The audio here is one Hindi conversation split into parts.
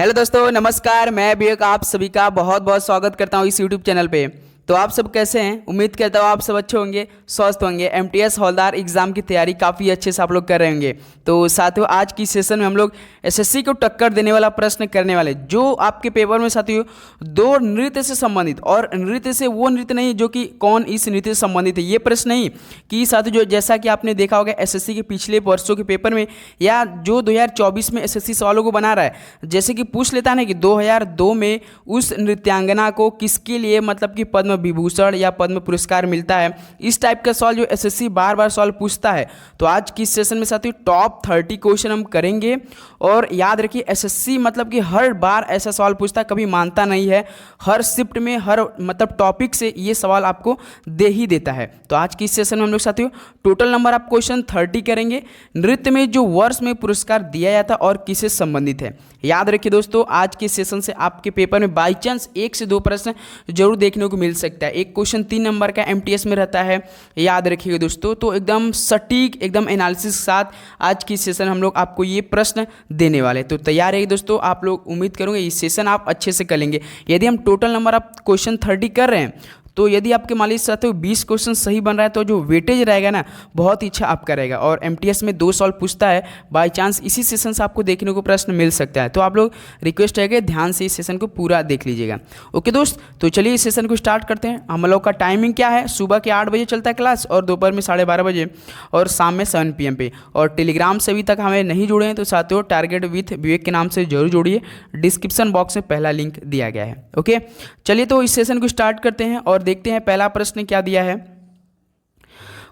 हेलो दोस्तों, नमस्कार। मैं विवेक आप सभी का बहुत बहुत स्वागत करता हूँ इस यूट्यूब चैनल पे। तो आप सब कैसे हैं? उम्मीद करता हूँ आप सब अच्छे होंगे, स्वस्थ होंगे। एमटीएस हवलदार एग्जाम की तैयारी काफ़ी अच्छे से आप लोग कर रहे होंगे। तो साथियों, आज की सेशन में हम लोग एसएससी को टक्कर देने वाला प्रश्न करने वाले, जो आपके पेपर में साथियों दो नृत्य से संबंधित, और नृत्य से वो नृत्य नहीं जो कि कौन इस नृत्य से संबंधित है, ये प्रश्न नहीं कि साथियों जो जैसा कि आपने देखा होगा एसएससी के पिछले वर्षों के पेपर में, या जो 2024 में एसएससी सवालों को बना रहा है, जैसे कि पूछ लेता है ना कि 2002 में उस नृत्यांगना को किसके लिए मतलब कि पद्म विभूषण या पद्म पुरस्कार मिलता है। इस टाइप का सवाल जो एसएससी बार बार सवाल पूछता है। तो आज की सेशन में साथियों टॉप 30 क्वेश्चन हम करेंगे। और याद रखिए, एसएससी मतलब कि हर बार ऐसा सवाल पूछता है, कभी मानता नहीं है। हर शिफ्ट में हर मतलब टॉपिक से ये सवाल आपको दे ही देता है। तो आज की सेशन में हम लोग साथियों टोटल नंबर आप क्वेश्चन 30 करेंगे। नृत्य में जो वर्ष में पुरस्कार दिया जाता और किससे संबंधित है। याद रखिए दोस्तों, आज के सेशन से आपके पेपर में बाई चांस 1 से 2 प्रश्न जरूर देखने को मिल सकता है। एक क्वेश्चन 3 नंबर का एमटीएस में रहता है, याद रखिएगा दोस्तों। तो एकदम सटीक, एकदम एनालिसिस के साथ आज की सेशन हम लोग आपको ये प्रश्न देने वाले। तो तैयार है दोस्तों आप लोग, उम्मीद करूँगा ये सेशन आप अच्छे से कर लेंगे। यदि हम टोटल नंबर आप क्वेश्चन 30 कर रहे हैं, तो यदि आपके मान लीजिए साथियों 20 क्वेश्चन सही बन रहा है, तो जो वेटेज रहेगा ना बहुत ही अच्छा आपका रहेगा। और एमटीएस में 2 सवाल पूछता है, बाय चांस इसी सेशन से आपको देखने को प्रश्न मिल सकता है। तो आप लोग रिक्वेस्ट है कि ध्यान से इस सेशन को पूरा देख लीजिएगा। ओके दोस्त, तो चलिए इस सेशन को स्टार्ट करते हैं। हम लोग का टाइमिंग क्या है, सुबह के 8 बजे चलता है क्लास, और दोपहर में 12:30 बजे, और शाम में 7 PM पे। और टेलीग्राम से अभी तक हमें नहीं जुड़े हैं तो साथियों टारगेट विथ विवेक के नाम से जरूर जुड़िए। डिस्क्रिप्शन बॉक्स में पहला लिंक दिया गया है। ओके, चलिए तो इस सेशन को स्टार्ट करते हैं और देखते हैं पहला प्रश्न क्या दिया है।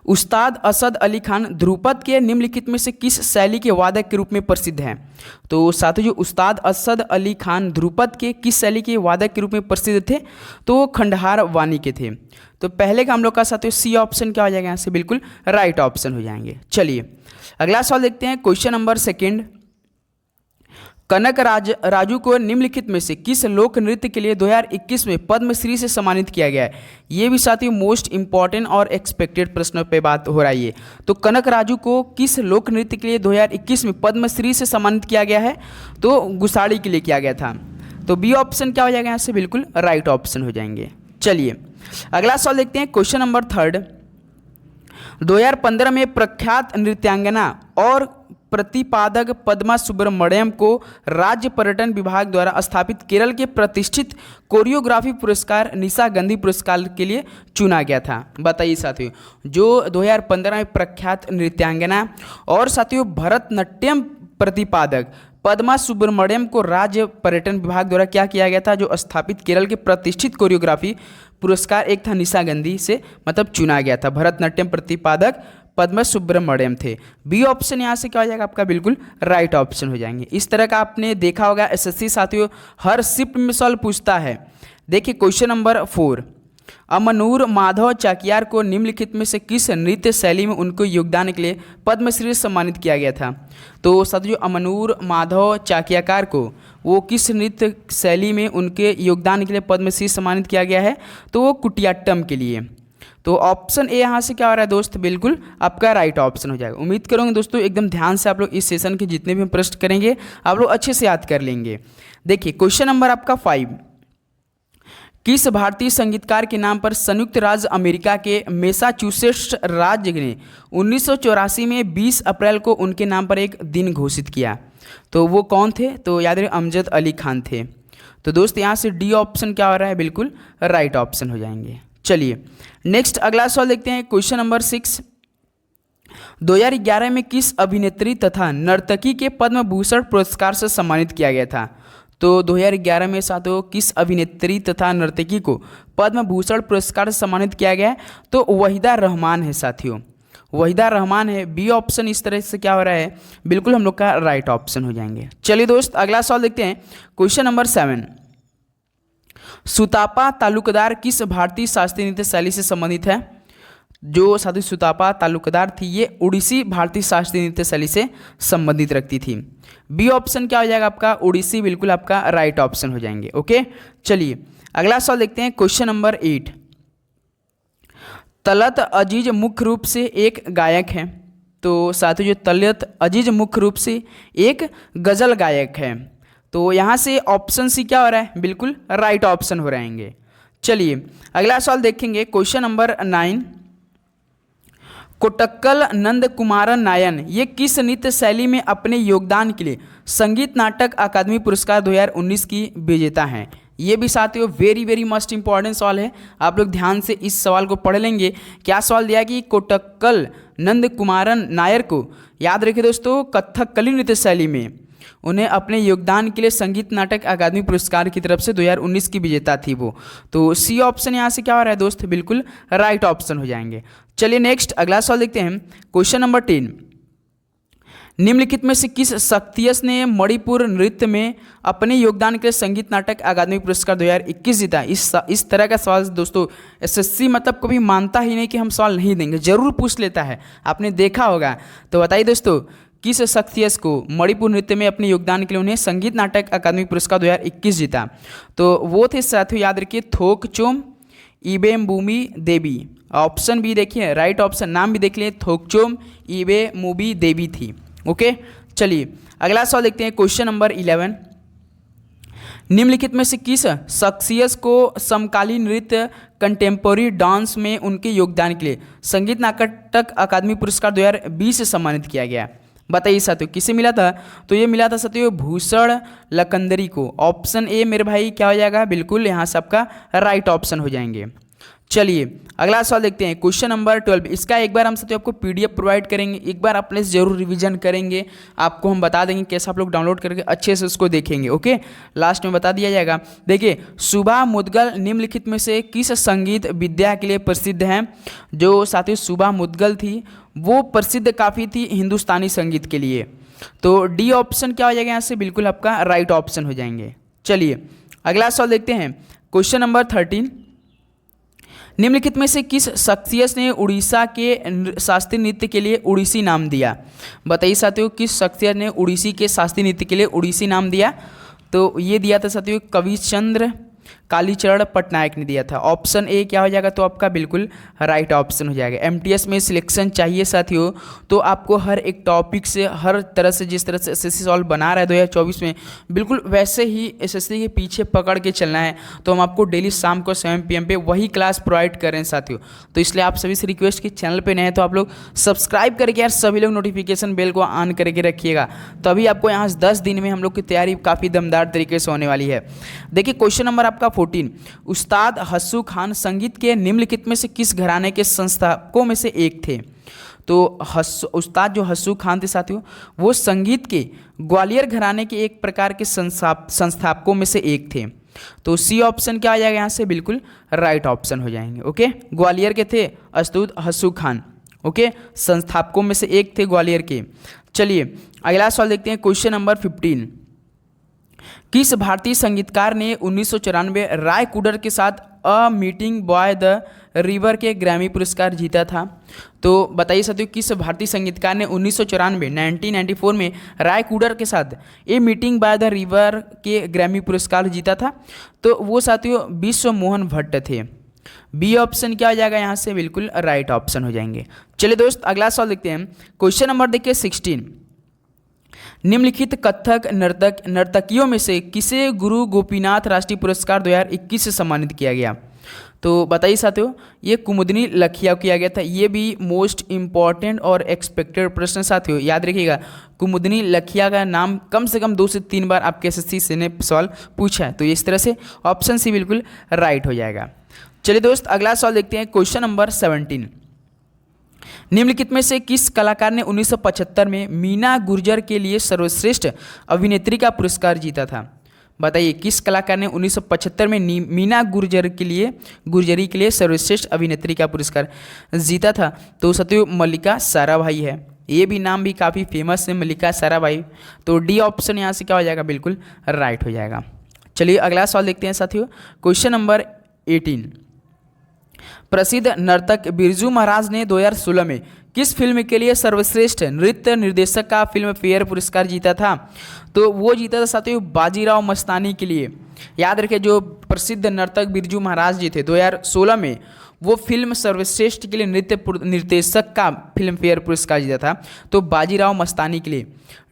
उस्ताद असद अली खान ध्रुपद के निम्नलिखित में से किस शैली के वादक के रूप में प्रसिद्ध हैं। तो साथियों जो उस्ताद असद अली खान ध्रुपद के किस शैली के वादक के रूप में प्रसिद्ध थे, तो वो खंडहार वाणी के थे। तो पहले का हम लोग का साथियों सी ऑप्शन क्या हो जाएगा, यहाँ से बिल्कुल राइट ऑप्शन हो जाएंगे। चलिए अगला सवाल देखते हैं, क्वेश्चन नंबर 2। कनक राजू को निम्नलिखित में से किस लोक नृत्य के लिए 2021 में पद्मश्री से सम्मानित किया गया है। ये भी साथियों मोस्ट इंपॉर्टेंट और एक्सपेक्टेड प्रश्नों पे बात हो रही है। तो कनक राजू को किस लोक नृत्य के लिए 2021 में पद्मश्री से सम्मानित किया गया है, तो गुसाड़ी के लिए किया गया था। तो बी ऑप्शन क्या हो जाएगा, यहाँ से बिल्कुल राइट ऑप्शन हो जाएंगे। चलिए अगला सवाल देखते हैं, क्वेश्चन नंबर 3। 2015 में प्रख्यात नृत्यांगना और प्रतिपादक पद्मा सुब्रमण्यम को राज्य पर्यटन विभाग द्वारा स्थापित केरल के प्रतिष्ठित कोरियोग्राफी पुरस्कार निशा गांधी पुरस्कार के लिए चुना गया था। बताइए साथियों, जो 2015 में प्रख्यात नृत्यांगना और साथियों भरतनाट्यम प्रतिपादक पद्मा सुब्रमण्यम को राज्य पर्यटन विभाग द्वारा क्या किया गया था, जो स्थापित केरल के प्रतिष्ठित कोरियोग्राफी पुरस्कार एक था निशा गांधी से मतलब चुना गया था। भरतनाट्यम प्रतिपादक पद्मा सुब्रमण्यम थे। बी ऑप्शन यहाँ से क्या हो जाएगा आपका, बिल्कुल राइट ऑप्शन हो जाएंगे। इस तरह का आपने देखा होगा एसएससी साथियों हर शिफ्ट में सवाल पूछता है। देखिए क्वेश्चन नंबर 4। अमनूर माधव चाकियार को निम्नलिखित में से किस नृत्य शैली में उनको योगदान के लिए पद्मश्री से सम्मानित किया गया था। तो साथियों अमनूर माधव चाकियाकार को वो किस नृत्य शैली में उनके योगदान के लिए पद्मश्री सम्मानित किया गया है, तो वो कुटियाट्टम के लिए। तो ऑप्शन ए यहाँ से क्या हो रहा है दोस्त, बिल्कुल आपका राइट ऑप्शन हो जाएगा। उम्मीद करूँगा दोस्तों एकदम ध्यान से आप लोग इस सेशन के जितने भी प्रश्न करेंगे आप लोग अच्छे से याद कर लेंगे। देखिए क्वेश्चन नंबर आपका 5। किस भारतीय संगीतकार के नाम पर संयुक्त राज्य अमेरिका के मैसाचुसेट्स राज्य ने 1984 में 20 अप्रैल को उनके नाम पर एक दिन घोषित किया। तो वो कौन थे, तो याद रखिए अमजद अली खान थे। तो दोस्त यहाँ से डी ऑप्शन क्या हो रहा है, बिल्कुल राइट ऑप्शन हो जाएंगे। चलिए नेक्स्ट अगला सवाल देखते हैं, क्वेश्चन नंबर 6। 2011 में किस अभिनेत्री तथा नर्तकी के पद्म भूषण पुरस्कार से सम्मानित किया गया था। तो 2011 में साथियों किस अभिनेत्री तथा नर्तकी को पद्म भूषण पुरस्कार से सम्मानित किया गया है, तो वहीदा रहमान है साथियों, वहीदा रहमान है। बी ऑप्शन इस तरह से क्या हो रहा है, बिल्कुल हम लोग का राइट ऑप्शन हो जाएंगे। चलिए दोस्त अगला सवाल देखते हैं, क्वेश्चन नंबर 7। सुतापा तालुकदार किस भारतीय शास्त्रीय नृत्य शैली से संबंधित है। जो साथी सुतापा तालुकदार थी ये उड़ीसी भारतीय शास्त्रीय नृत्य शैली से संबंधित रखती थी। बी ऑप्शन क्या हो जाएगा आपका, उड़ीसी, बिल्कुल आपका राइट ऑप्शन हो जाएंगे। ओके चलिए अगला सवाल देखते हैं, क्वेश्चन नंबर 8। तलत अजीज मुख्य रूप से एक गायक है। तो साथियों जो तलत अजीज मुख्य रूप से एक गज़ल गायक है। तो यहाँ से ऑप्शन सी क्या हो रहा है, बिल्कुल राइट ऑप्शन हो रहेंगे। चलिए अगला सवाल देखेंगे, क्वेश्चन नंबर 9। कोटक्कल नंद कुमारन नायन ये किस नृत्य शैली में अपने योगदान के लिए संगीत नाटक अकादमी पुरस्कार 2019 की विजेता हैं? ये भी साथियों वेरी वेरी मस्ट इंपॉर्टेंट सवाल है, आप लोग ध्यान से इस सवाल को पढ़ लेंगे। क्या सवाल दिया कि कोटक्कल नंद कुमारन नायर को, याद रखिए दोस्तों, कथकली नृत्य शैली में उन्हें अपने योगदान के लिए संगीत नाटक अकादमी पुरस्कार की तरफ से 2019 की विजेता थी वो। तो सी ऑप्शन यहाँ से क्या हो रहा है दोस्त, बिल्कुल राइट ऑप्शन हो जाएंगे। चलिए नेक्स्ट अगला सवाल देखते हैं, क्वेश्चन नंबर 10। निम्नलिखित में से किस शख्सियत ने मणिपुर नृत्य में अपने योगदान के लिए संगीत नाटक अकादमी पुरस्कार 2021 जीता? इस तरह का सवाल दोस्तों एसएससी मतलब कभी मानता ही नहीं कि हम सवाल नहीं देंगे, जरूर पूछ लेता है, आपने देखा होगा। तो बताइए दोस्तों, किस शख्सियत को मणिपुर नृत्य में अपने योगदान के लिए उन्हें संगीत नाटक अकादमी पुरस्कार 2021 जीता? तो वो थे साथियों, याद रखिए, थोकचोम इबेम्बुमी देवी। ऑप्शन बी देखिए राइट ऑप्शन, नाम भी देख लिए, थोकचोम इबेम्बुमी देवी थी। ओके चलिए अगला सवाल देखते हैं, क्वेश्चन नंबर 11। निम्नलिखित में से किस शख्सियत को समकालीन नृत्य कंटेम्पोररी डांस में उनके योगदान के लिए संगीत नाटक अकादमी पुरस्कार 2020 से सम्मानित किया गया? बताइए साथियों, किसे मिला था? तो ये मिला था साथियों भूषण लकंदरी को। ऑप्शन ए मेरे भाई क्या हो जाएगा, बिल्कुल यहाँ से आपका राइट ऑप्शन हो जाएंगे। चलिए अगला सवाल देखते हैं, क्वेश्चन नंबर 12। इसका एक बार हम साथियों आपको पीडीएफ प्रोवाइड करेंगे, एक बार आप प्लीज़ जरूर रिवीजन करेंगे, आपको हम बता देंगे कैसे आप लोग डाउनलोड करके अच्छे से उसको देखेंगे। ओके लास्ट में बता दिया जाएगा। देखिए, सुभा मुदगल निम्नलिखित में से किस संगीत विद्या के लिए प्रसिद्ध हैं? जो साथियों सुभा मुदगल थी वो प्रसिद्ध काफ़ी थी हिंदुस्तानी संगीत के लिए। तो डी ऑप्शन क्या हो जाएगा यहाँ से, बिल्कुल आपका राइट ऑप्शन हो जाएंगे। चलिए अगला सवाल देखते हैं, क्वेश्चन नंबर 13। निम्नलिखित में से किस शख्सियत ने उड़ीसा के शास्त्रीय नृत्य के लिए उड़ीसी नाम दिया? बताइए साथियों, किस शख्सियत ने उड़ीसी के शास्त्रीय नृत्य के लिए उड़ीसी नाम दिया? तो ये दिया था साथियों कविचंद्र कालीचरण पटनायक ने दिया था। ऑप्शन ए क्या हो जाएगा, तो आपका बिल्कुल राइट ऑप्शन हो जाएगा। एमटीएस में सिलेक्शन चाहिए साथियों, तो आपको हर एक टॉपिक से, हर तरह से, जिस तरह से एसएससी सॉल्व बना रहा है 2024 में, बिल्कुल वैसे ही एसएससी के पीछे पकड़ के चलना है। तो हम आपको डेली शाम को 7 PM पे वही क्लास प्रोवाइड कर रहे हैं साथियों। तो इसलिए आप सभी से रिक्वेस्ट की, चैनल पर नए हैं तो आप लोग सब्सक्राइब करके यार सभी लोग नोटिफिकेशन बेल को ऑन करके रखिएगा, तभी आपको यहाँ 10 दिन में हम लोग की तैयारी काफ़ी दमदार तरीके से होने वाली है। देखिए क्वेश्चन नंबर आपका 14। उस्ताद हस्सू खान संगीत के निम्नलिखित में से किस घराने के संस्थापकों में से एक थे? तो उस्ताद जो हस्सू खान थे साथियों, वो संगीत के ग्वालियर घराने के एक प्रकार के संस्थापकों में से एक थे। तो सी ऑप्शन क्या आ जाएगा यहाँ से, बिल्कुल राइट ऑप्शन हो जाएंगे। ओके ग्वालियर के थे उस्ताद हस्सू खान, ओके संस्थापकों में से एक थे ग्वालियर के। चलिए अगला सवाल देखते हैं, क्वेश्चन नंबर 15। किस भारतीय संगीतकार ने 1994 राय कुडर के साथ a meeting boy the river के ग्रैमी पुरस्कार जीता था? तो बताइए साथियों, किस भारतीय संगीतकार ने 1994 में राय कुडर के साथ a meeting by the river के ग्रैमी पुरस्कार जीता था? तो वो साथियों विश्व मोहन भट्ट थे। बी ऑप्शन क्या हो जाएगा यहाँ से, बिल्कुल राइट ऑप्शन हो जाएंगे। चलिए दोस्त अगला सवाल देखते हैं, क्वेश्चन नंबर देखिए 16। निम्नलिखित कथक नर्तकियों में से किसे गुरु गोपीनाथ राष्ट्रीय पुरस्कार 2021 से सम्मानित किया गया? तो बताइए साथियों, ये कुमुदनी लखिया किया गया था। ये भी मोस्ट इंपॉर्टेंट और एक्सपेक्टेड प्रश्न साथियों, याद रखिएगा। कुमुदनी लखिया का नाम कम से कम 2 से 3 बार आपके एसएससी से ने सवाल पूछा है। तो इस तरह से ऑप्शन सी बिल्कुल राइट हो जाएगा। चलिए दोस्त अगला सवाल देखते हैं, क्वेश्चन नंबर 17। निम्नलिखित में से किस कलाकार ने 1975 में मीना गुर्जर के लिए सर्वश्रेष्ठ अभिनेत्री का पुरस्कार जीता था? बताइए, किस कलाकार ने 1975 में मीना गुर्जरी के लिए सर्वश्रेष्ठ अभिनेत्री का पुरस्कार जीता था? तो साथियों मल्लिका साराभाई है। ये भी नाम भी काफ़ी फेमस है, मल्लिका साराभाई। तो डी ऑप्शन यहाँ से क्या हो जाएगा, बिल्कुल राइट हो जाएगा। चलिए अगला सवाल देखते हैं साथियों, क्वेश्चन नंबर 18। प्रसिद्ध नर्तक बिरजू महाराज ने 2016 में किस फिल्म के लिए सर्वश्रेष्ठ नृत्य निर्देशक का फिल्म फेयर पुरस्कार जीता था? तो वो जीता था साथियों बाजीराव मस्तानी के लिए। याद रखिए, जो प्रसिद्ध नर्तक बिरजू महाराज जी थे 2016 में वो फिल्म सर्वश्रेष्ठ के लिए नृत्य निर्देशक का फिल्म फेयर पुरस्कार जीता था, तो बाजीराव मस्तानी के लिए।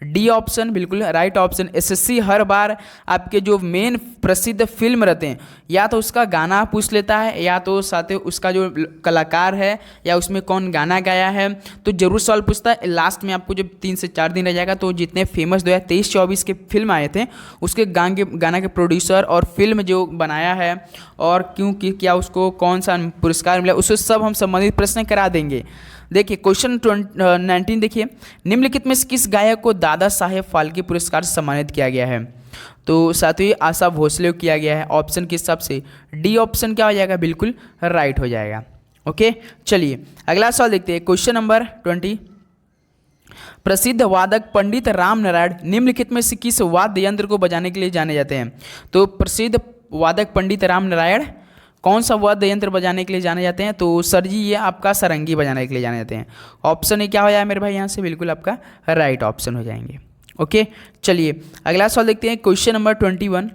डी ऑप्शन बिल्कुल राइट ऑप्शन। एसएससी हर बार आपके जो मेन प्रसिद्ध फिल्म रहते हैं या तो उसका गाना पूछ लेता है या तो साथ ही उसका जो कलाकार है या उसमें कौन गाना गाया है, तो जरूर सवाल पूछता है। लास्ट में आपको जब 3 से 4 दिन रह जाएगा तो जितने फेमस 2023-24 के फिल्म आए थे उसके गाना के प्रोड्यूसर और फिल्म जो बनाया है और क्यों क्या उसको कौन सा पुरस्कार मिला, उससे सब हम संबंधित प्रश्न करा देंगे। देखिए क्वेश्चन 19 देखिए, निम्नलिखित में से किस गायक को दादा साहेब फाल्के पुरस्कार से सम्मानित किया गया है? तो साथ ही आशा भोसले को किया गया है। ऑप्शन के हिसाब से डी ऑप्शन क्या हो जाएगा? बिल्कुल राइट हो जाएगा। ओके चलिए अगला सवाल देखते हैं। क्वेश्चन नंबर 20, प्रसिद्ध वादक पंडित राम नारायण निम्नलिखित में से किस वाद्य यंत्र को बजाने के लिए जाने जाते हैं? तो प्रसिद्ध वादक पंडित राम नारायण कौन सा वाद्य यंत्र बजाने के लिए जाने जाते हैं? तो सर जी ये आपका सारंगी बजाने के लिए जाने जाते हैं। ऑप्शन ए क्या हो जाएगा मेरे भाई यहाँ से? बिल्कुल आपका राइट ऑप्शन हो जाएंगे। ओके चलिए अगला सवाल देखते हैं। क्वेश्चन नंबर 21,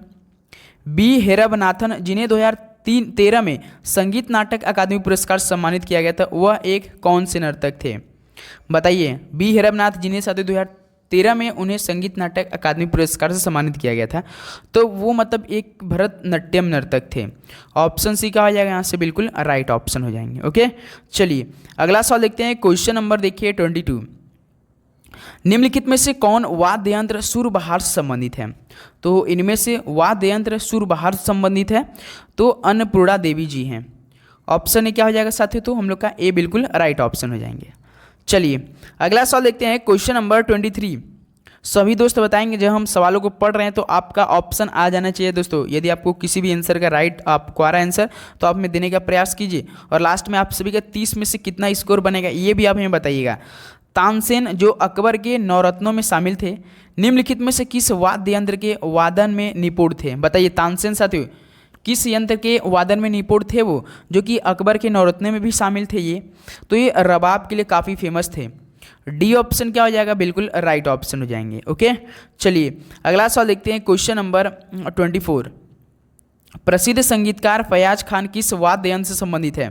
बी हेरबनाथन जिन्हें 2013 में संगीत नाटक अकादमी पुरस्कार से सम्मानित किया गया था, वह एक कौन से नर्तक थे? बताइए। बी हेरबनाथ जिन्हें साथ ही 2013 में उन्हें संगीत नाटक अकादमी पुरस्कार से सम्मानित किया गया था, तो वो मतलब एक भरतनाट्यम नर्तक थे। ऑप्शन सी का हो जाएगा यहाँ से? बिल्कुल राइट ऑप्शन हो जाएंगे। ओके चलिए अगला सवाल देखते हैं। क्वेश्चन नंबर देखिए 22, निम्नलिखित में से कौन वाद्य यंत्र सुरबहार से संबंधित है? तो इनमें से वाद्य यंत्र सुरबहार से संबंधित है तो अन्नपूर्णा देवी जी हैं। ऑप्शन ए क्या हो जाएगा साथियों? तो हम लोग का ए बिल्कुल राइट ऑप्शन हो जाएंगे। चलिए अगला सवाल देखते हैं। क्वेश्चन नंबर 23, सभी दोस्त बताएंगे जब हम सवालों को पढ़ रहे हैं तो आपका ऑप्शन आ जाना चाहिए दोस्तों। यदि आपको किसी भी आंसर का राइट आपको आ रहा है आंसर तो आप हमें देने का प्रयास कीजिए और लास्ट में आप सभी का 30 में से कितना स्कोर बनेगा ये भी आप हमें बताइएगा। तानसेन जो अकबर के नवरत्नों में शामिल थे, निम्नलिखित में से किस वाद्य यंत्र के वादन में निपुण थे? बताइए। तानसेन साथियों किस यंत्र के वादन में निपुण थे वो, जो कि अकबर के नवरत्न में भी शामिल थे? ये रबाब के लिए काफ़ी फेमस थे। डी ऑप्शन क्या हो जाएगा? बिल्कुल राइट ऑप्शन हो जाएंगे। ओके चलिए अगला सवाल देखते हैं। क्वेश्चन नंबर 24, प्रसिद्ध संगीतकार फयाज खान किस वाद्य यंत्र से संबंधित है?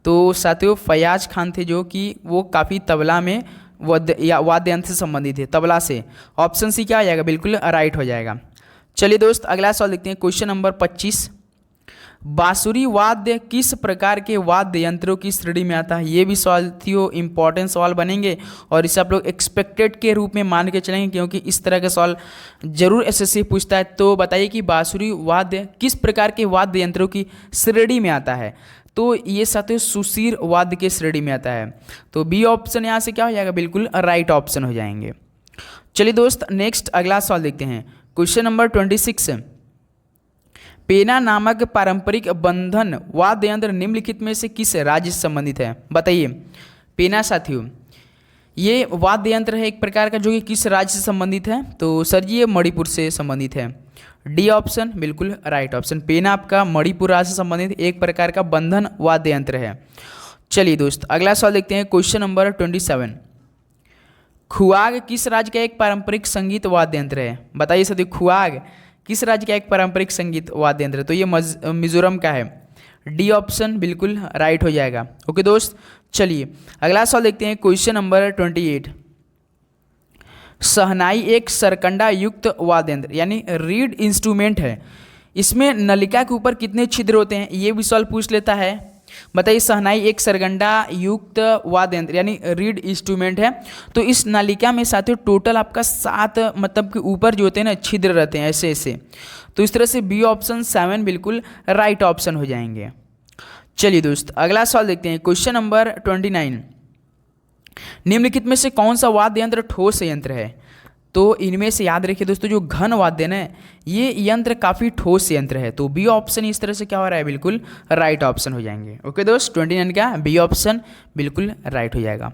तो साथियों फयाज खान थे जो कि वो काफ़ी तबला में वाद्य यंत्र से संबंधित थे, तबला से। ऑप्शन सी क्या आ जाएगा? बिल्कुल राइट हो जाएगा। चलिए दोस्त अगला सवाल देखते हैं। क्वेश्चन नंबर 25, बांसुरी वाद्य किस प्रकार के वाद्य यंत्रों की श्रेणी में आता है? ये भी सवाल थियो इंपॉर्टेंट सवाल बनेंगे और इसे आप लोग एक्सपेक्टेड के रूप में मान के चलेंगे क्योंकि इस तरह का सवाल जरूर एसएससी पूछता है। तो बताइए कि बांसुरी वाद्य किस प्रकार के वाद्य यंत्रों की श्रेणी में आता है? तो ये साथियों सुशीर वाद्य के श्रेणी में आता है। तो बी ऑप्शन यहाँ से क्या हो जाएगा? बिल्कुल राइट ऑप्शन हो जाएंगे। चलिए दोस्त नेक्स्ट अगला सवाल देखते हैं। क्वेश्चन नंबर 26, पेना नामक पारंपरिक बंधन वाद्य यंत्र निम्नलिखित में से किस राज्य से संबंधित है? बताइए। पेना साथियों ये वाद्य यंत्र है एक प्रकार का जो कि किस राज्य से संबंधित है? तो सर जी ये मणिपुर से संबंधित है। डी ऑप्शन बिल्कुल राइट ऑप्शन। पेना आपका मणिपुर राज्य से संबंधित एक प्रकार का बंधन वाद्य यंत्र है। चलिए दोस्त अगला सवाल देखते हैं। क्वेश्चन नंबर 27, खुआग किस राज्य का एक पारंपरिक संगीत वाद्य यंत्र है? बताइए सर खुआग किस राज्य का एक पारंपरिक संगीत वाद्य यंत्र है? तो ये मिजोरम का है। डी ऑप्शन बिल्कुल राइट हो जाएगा। ओके दोस्त चलिए अगला सवाल देखते हैं। क्वेश्चन नंबर 28, शहनाई एक सरकंडा युक्त वाद्य यंत्र यानी रीड इंस्ट्रूमेंट है, इसमें नलिका के ऊपर कितने छिद्र होते हैं? ये भी सवाल पूछ लेता है। बताइए। शहनाई एक सरगंडा युक्त वाद्य यंत्र यानी रीड इंस्ट्रूमेंट है, तो इस नलिका में साथियों टोटल आपका 7 मतलब के ऊपर जो होते हैं ना छिद्र रहते हैं ऐसे ऐसे। तो इस तरह से बी ऑप्शन 7 बिल्कुल राइट ऑप्शन हो जाएंगे। चलिए दोस्त अगला सवाल देखते हैं। क्वेश्चन नंबर 29, निम्नलिखित में से कौन सा वाद्य यंत्र ठोस यंत्र है? तो इनमें से याद रखिए दोस्तों जो घन वाद्य ना ये यंत्र काफ़ी ठोस यंत्र है। तो बी ऑप्शन इस तरह से क्या हो रहा है? बिल्कुल राइट ऑप्शन हो जाएंगे। ओके दोस्त 29 का बी ऑप्शन बिल्कुल राइट हो जाएगा।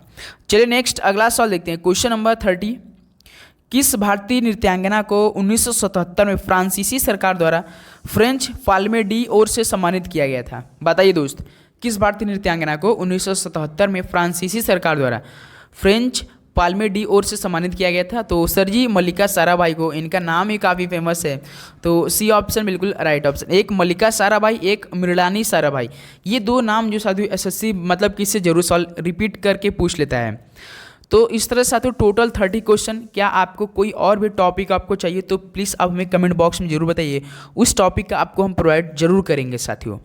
चलिए नेक्स्ट अगला सवाल देखते हैं। क्वेश्चन नंबर 30, किस भारतीय नृत्यांगना को 1977 में फ्रांसीसी सरकार द्वारा फ्रेंच पाल्मे डी ओर से सम्मानित किया गया था? बताइए दोस्त। किस भारतीय नृत्यांगना को 1977 में फ्रांसीसी सरकार द्वारा फ्रेंच पाल्मे डी ओर से सम्मानित किया गया था? तो सर जी मल्लिका साराभाई को, इनका नाम ही काफ़ी फेमस है। तो सी ऑप्शन बिल्कुल राइट ऑप्शन। एक मल्लिका साराभाई एक मृणालिनी साराभाई, ये दो नाम जो साथियों एसएससी मतलब किससे जरूर सवाल रिपीट करके पूछ लेता है। तो इस तरह से साथियों टोटल 30 क्वेश्चन। क्या आपको कोई और भी टॉपिक आपको चाहिए तो प्लीज़ आप हमें कमेंट बॉक्स में जरूर बताइए, उस टॉपिक का आपको हम प्रोवाइड जरूर करेंगे साथियों।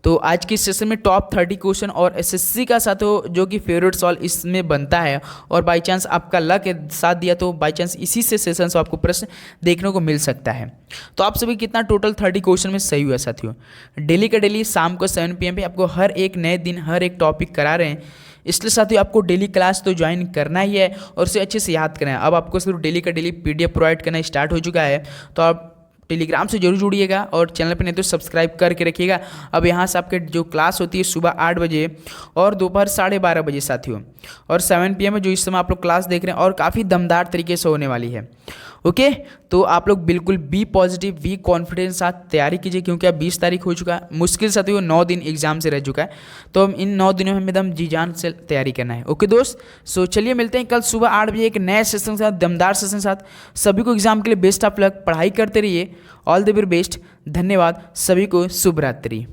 तो आज की सेशन में टॉप 30 क्वेश्चन और एसएससी का साथियों जो कि फेवरेट सॉल्व इसमें बनता है, और बाई चांस आपका लक साथ दिया तो बाई चांस इसी से सेशन से आपको प्रश्न देखने को मिल सकता है। तो आप सभी कितना टोटल 30 क्वेश्चन में सही हुआ साथियों। डेली का डेली शाम को 7 PM पे आपको हर एक नए दिन हर एक टॉपिक करा रहे हैं, इसलिए साथियों आपको डेली क्लास तो ज्वाइन करना ही है और उसे अच्छे से याद करना है। अब आपको सिर्फ डेली का डेली PDF प्रोवाइड करना स्टार्ट हो चुका है, तो आप टेलीग्राम से जरूर जुड़िएगा और चैनल पर नहीं तो सब्सक्राइब करके रखिएगा। अब यहाँ से आपके जो क्लास होती है सुबह 8 बजे और दोपहर 12:30 बजे साथियों, और 7 PM में जो इस समय आप लोग क्लास देख रहे हैं और काफ़ी दमदार तरीके से होने वाली है। ओके, तो आप लोग बिल्कुल बी पॉजिटिव बी कॉन्फिडेंस साथ तैयारी कीजिए, क्योंकि अब 20 तारीख हो चुका है। मुश्किल साथियों 9 दिन एग्जाम से रह चुका है, तो हम इन 9 दिनों में हमें एकदम जी जान से तैयारी करना है। ओके दोस्त, सो चलिए मिलते हैं कल सुबह 8 बजे एक नए सेशन के साथ, दमदार सेशन के साथ। सभी को एग्जाम के लिए बेस्ट ऑफ लक, पढ़ाई करते रहिए। All the very best. धन्यवाद, सभी को शुभ रात्रि।